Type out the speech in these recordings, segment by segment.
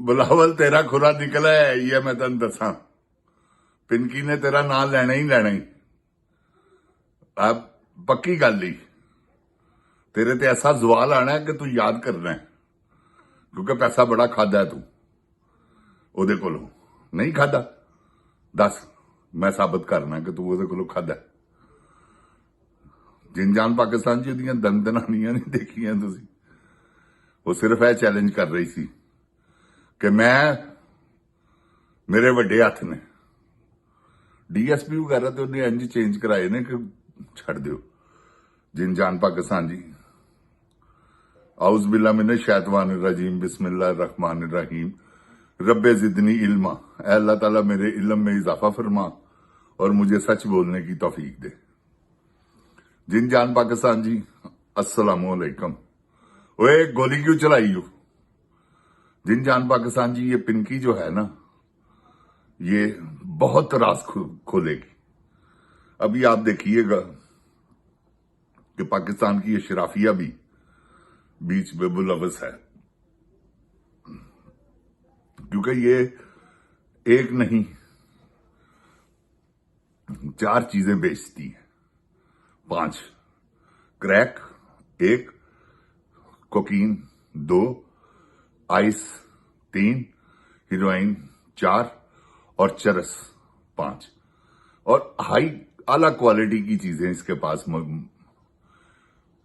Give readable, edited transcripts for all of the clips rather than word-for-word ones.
بلاول تیرا کھرا نکلا ہے یہ میں تن دساں پنکی نے تیرا نام لینا ہی اب پکی گل ہی تیرے تے ایسا زوال آنا ہے کہ تو یاد کرنا ہے کیونکہ پیسہ بڑا کھادا ہے تو او دے کولوں نہیں کھادا دس میں ثابت کرنا کہ تو او دے کولوں کھادا ہے جن جان پاکستان جی دیاں دندنانیاں نہیں دیکھیاں تسی وہ صرف ہے چیلنج کر رہی سی کہ میں میرے وڈے ہاتھ نے ڈی ایس پی وغیرہ تو انہیں انج چینج کرائے نے کہ چھڑ دیو جن جان پاکستان جی اعوذ باللہ من الشیطان الرجیم بسم اللہ الرحمن الرحیم رب زدنی علما اے اللہ تعالیٰ میرے علم میں اضافہ فرما اور مجھے سچ بولنے کی توفیق دے جن جان پاکستان جی السلام علیکم اوے گولی کیوں چلائی ہو جن جان پاکستان جی یہ پنکی جو ہے نا یہ بہت راز کھولے گی ابھی آپ دیکھیے گا کہ پاکستان کی یہ شرافیہ بھی بیچ میں ملوث ہے کیونکہ یہ ایک نہیں 4 چیزیں بیچتی ہیں 5 کریک 1 کوکین 2 آئس 3 ہیروئن 4 اور چرس 5 اور اعلی کوالٹی کی چیزیں اس کے پاس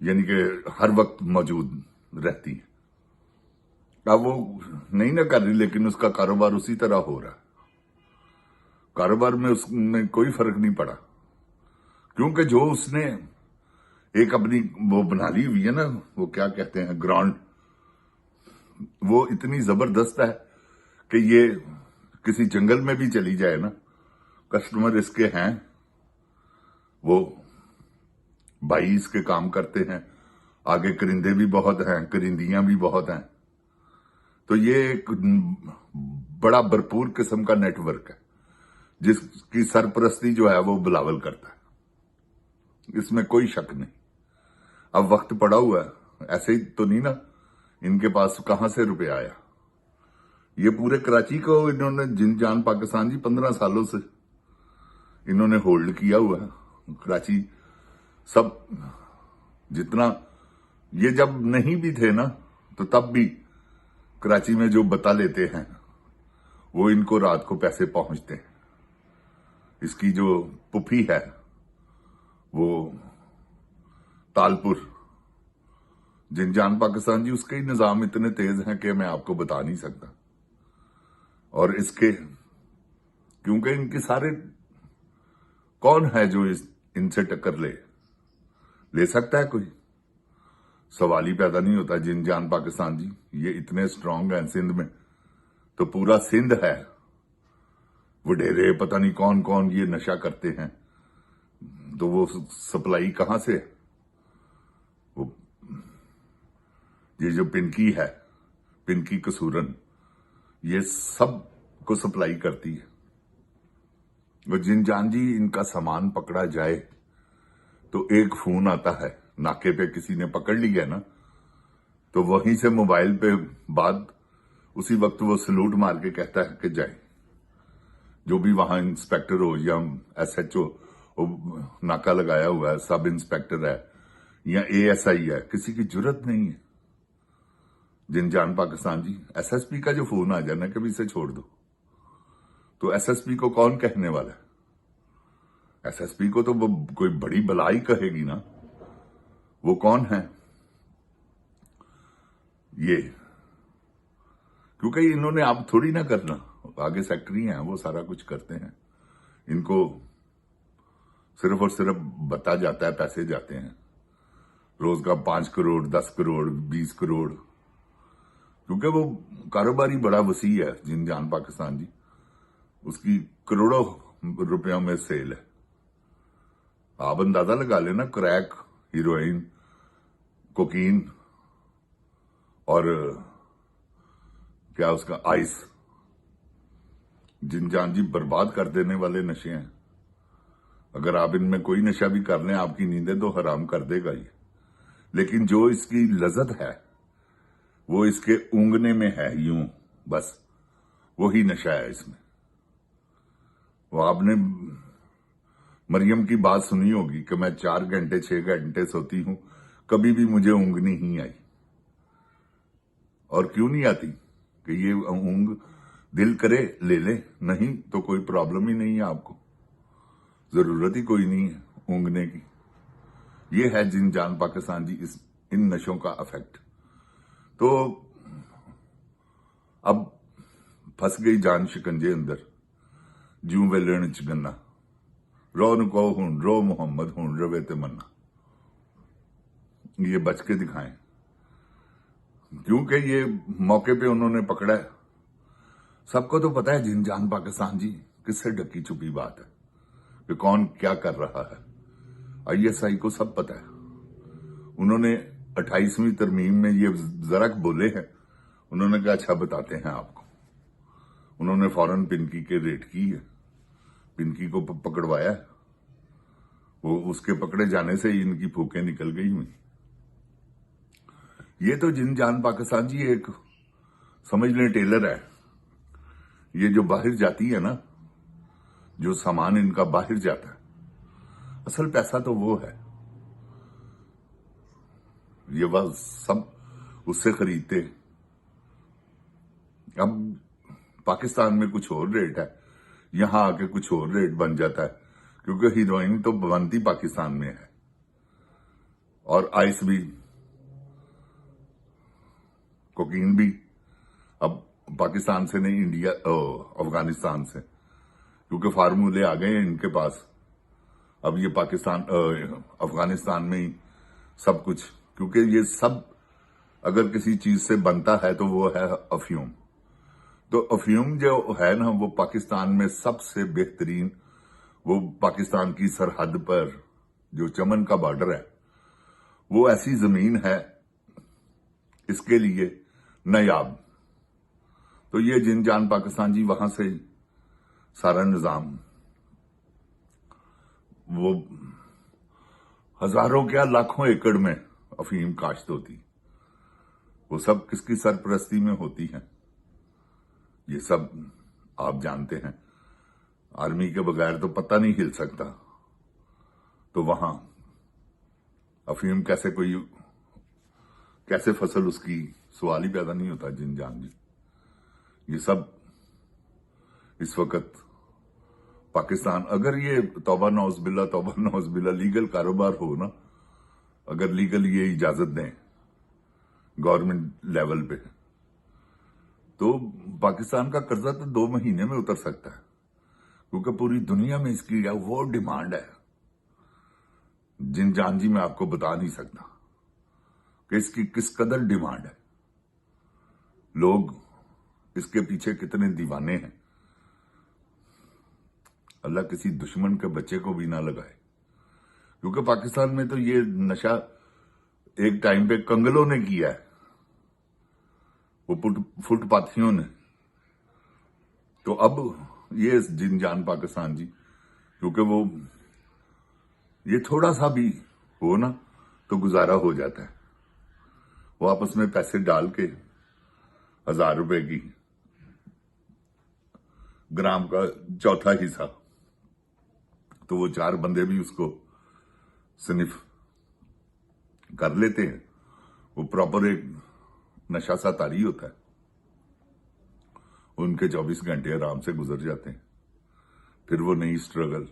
یعنی کہ ہر وقت موجود رہتی ہیں اب وہ نہیں نہ کر رہی لیکن اس کا کاروبار اسی طرح ہو رہا ہے کاروبار میں اس میں کوئی فرق نہیں پڑا کیونکہ جو اس نے ایک اپنی وہ بنا لی ہوئی ہے نا وہ کیا کہتے ہیں گراؤنڈ وہ اتنی زبردست ہے کہ یہ کسی جنگل میں بھی چلی جائے نا کسٹمر اس کے ہیں وہ بھائی اس کے کام کرتے ہیں آگے کرندے بھی بہت ہیں کرندیاں بھی بہت ہیں تو یہ ایک بڑا بھرپور قسم کا نیٹ ورک ہے جس کی سرپرستی جو ہے وہ بلاول کرتا ہے اس میں کوئی شک نہیں اب وقت پڑا ہوا ہے ایسے ہی تو نہیں نا ان کے پاس کہاں سے روپے آیا یہ پورے کراچی کو انہوں نے جن جان پاکستان جی 15 سالوں سے انہوں نے ہولڈ کیا ہوا ہے کراچی سب جتنا یہ جب نہیں بھی تھے نا تو تب بھی کراچی میں جو بتا لیتے ہیں وہ ان کو رات کو پیسے پہنچتے ہیں اس کی جو پپھی ہے وہ تالپور جن جان پاکستان جی اس کے نظام اتنے تیز ہیں کہ میں آپ کو بتا نہیں سکتا اور اس کے کیونکہ ان کے سارے کون ہے جو ان سے ٹکر لے سکتا ہے کوئی سوال ہی پیدا نہیں ہوتا جن جان پاکستان جی یہ اتنے سٹرونگ ہیں سندھ میں تو پورا سندھ ہے وڈیرے پتہ نہیں کون کون یہ نشہ کرتے ہیں تو وہ سپلائی کہاں سے وہ یہ جو پنکی ہے پنکی کسورن یہ سب کو سپلائی کرتی ہے اور جن جان جی ان کا سامان پکڑا جائے تو ایک فون آتا ہے ناکے پہ کسی نے پکڑ لیا نا تو وہیں سے موبائل پہ بعد اسی وقت وہ سلوٹ مار کے کہتا ہے کہ جائے جو بھی وہاں انسپیکٹر ہو یا ایس ایچ او ناکا لگایا ہوا ہے سب انسپیکٹر ہے یا اے ایس آئی ہے کسی کی جرت نہیں ہے جن جان پاکستان جی ایس ایس پی کا جو فون آ جانا کبھی اسے چھوڑ دو تو ایس ایس پی کو کون کہنے والا ہے ایس ایس پی کو تو وہ کوئی بڑی بلائی کہے گی نا وہ کون ہے یہ کیونکہ انہوں نے آپ تھوڑی نہ کرنا آگے سیکٹری ہیں وہ سارا کچھ کرتے ہیں ان کو صرف اور صرف بتا جاتا ہے پیسے جاتے ہیں روز کا 5 کروڑ 10 کروڑ 20 کروڑ کیونکہ وہ کاروباری بڑا وسیع ہے جن جان پاکستان جی اس کی کروڑوں روپیوں میں سیل ہے آپ اندازہ لگا لینا کریک ہیروئن کوکین اور کیا اس کا آئس جن جان جی برباد کر دینے والے نشے ہیں اگر آپ ان میں کوئی نشہ بھی کر لیں آپ کی نیندیں تو حرام کر دے گا یہ لیکن جو اس کی لذت ہے وہ اس کے اونگنے میں ہے یوں بس वही नशा है इसमें। वो आपने मरियम की बात सुनी होगी कि मैं 4 घंटे 6 घंटे सोती हूं, कभी भी मुझे ऊँग नहीं आई। और क्यों नहीं आती? कि ये ऊँग दिल करे ले ले, नहीं तो कोई प्रॉब्लम ही नहीं है आपको, जरूरत ही कोई नहीं है ऊँगने की। ये है जिन जान पाकिस्तान जी इन नशों का इफेक्ट। तो अब फंस गई जान शिकंजे अंदर, जूं वेलण च गन्ना, रो न को हुन रो मोहम्मद हुन रवे ते मन्ना। ये बच के दिखाएं, क्योंकि ये मौके पे उन्होंने पकड़ा है। सबको तो पता है जिन जान पाकिस्तान जी किससे ढकी छुपी बात है कि कौन क्या कर रहा है। आईएसआई को सब पता है। उन्होंने 28वीं तरमीम में ये जरक बोले हैं। उन्होंने कहा अच्छा बताते हैं आपको। उन्होंने फौरन पिनकी के रेड की है, पिनकी को पकड़वाया है। वो उसके पकड़े जाने से ही इनकी फूकें निकल गई हुई। ये तो जिन जान पाकिस्तान जी एक समझ लें टेलर है। ये जो बाहर जाती है ना, जो सामान इनका बाहर जाता है, असल पैसा तो वो है। ये वह सब उससे खरीदते। अब पाकिस्तान में कुछ और रेट है, यहां आके कुछ और रेट बन जाता है, क्योंकि हीरोइन तो बनती पाकिस्तान में है और आइस भी, कोकीन भी अब पाकिस्तान से नहीं, इंडिया अफगानिस्तान से, क्योंकि फार्मूले आ गए हैं इनके पास। अब ये पाकिस्तान अफगानिस्तान में ही सब कुछ, क्योंकि ये सब अगर किसी चीज से बनता है तो वो है अफयूम। तो अफयूम जो है ना, वो पाकिस्तान में सबसे बेहतरीन, वो पाकिस्तान की सरहद पर जो चमन का बॉर्डर है, वो ऐसी जमीन है इसके लिए नायाब। तो ये जिन जान पाकिस्तान जी वहां से सारा निजाम, वो हजारों क्या लाखों एकड़ में अफीम काश्त होती, वो सब किसकी सरपरस्ती में होती है, ये सब आप जानते हैं। आर्मी के बगैर तो पता नहीं हिल सकता। तो वहां अफीम कैसे फसल उसकी सवाल ही पैदा नहीं होता। जिन जान जी ये सब इस वक्त पाकिस्तान, अगर ये तौबा नौज़बिल्ला लीगल कारोबार हो ना, अगर लीगल ये इजाजत दें गवर्नमेंट लेवल पे, तो पाकिस्तान का कर्जा तो 2 महीने में उतर सकता है, क्योंकि पूरी दुनिया में इसकी वो डिमांड है। जिन जान जी मैं आपको बता नहीं सकता कि इसकी किस कदर डिमांड है। लोग इसके पीछे कितने दीवाने हैं। अल्लाह किसी दुश्मन के बच्चे को भी ना लगाए, क्योंकि पाकिस्तान में तो ये नशा एक टाइम पे कंगलों ने किया है, वो फुटपाथियों ने। तो अब ये जिन जान पाकिस्तान जी, क्योंकि वो ये थोड़ा सा भी हो ना तो गुजारा हो जाता है। वो आपस में पैसे डाल के 1000 रुपए की ग्राम का चौथा हिस्सा, तो वो 4 बंदे भी उसको स्निफ कर लेते हैं। वो प्रॉपर एक नशा सा तारी होता है, उनके 24 घंटे आराम से गुजर जाते हैं, फिर वो नई स्ट्रगल।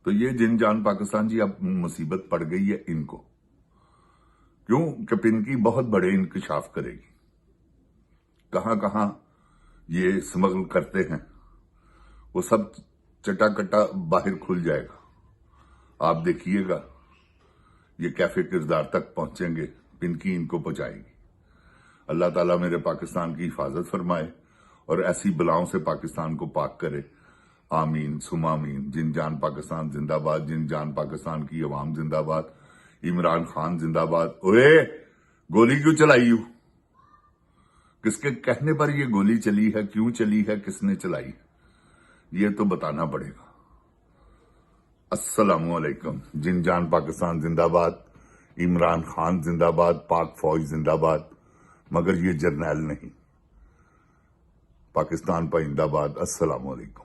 तो ये जिन जान पाकिस्तान जी अब मुसीबत पड़ गई है इनको, क्यों कि पिनकी बहुत बड़े इंकशाफ करेगी, कहां कहां ये स्मगल करते हैं, वो सब चटाकटा बाहर खुल जाएगा। आप देखिएगा, ये कैफे किरदार तक पहुंचेंगे, पिनकी इनको पहुंचाएगी। अल्लाह ताला मेरे पाकिस्तान की हिफाजत फरमाए और ऐसी बलाओं से पाकिस्तान को पाक करे। आमीन सुमामीन। जिन जान पाकिस्तान जिंदाबाद, जिन जान पाकिस्तान की अवाम जिंदाबाद, इमरान खान जिंदाबाद। ओए गोली क्यों चलाई हूं? किसके कहने पर ये गोली चली है, क्यों चली है, किसने चलाई है, ये तो बताना पड़ेगा। अस्सलामुअलैकुम। जिन जान पाकिस्तान जिंदाबाद, इमरान खान जिंदाबाद, पाक फौज जिंदाबाद, मगर ये जर्नैल नहीं। پاکستان پائندہ باد. السلام علیکم.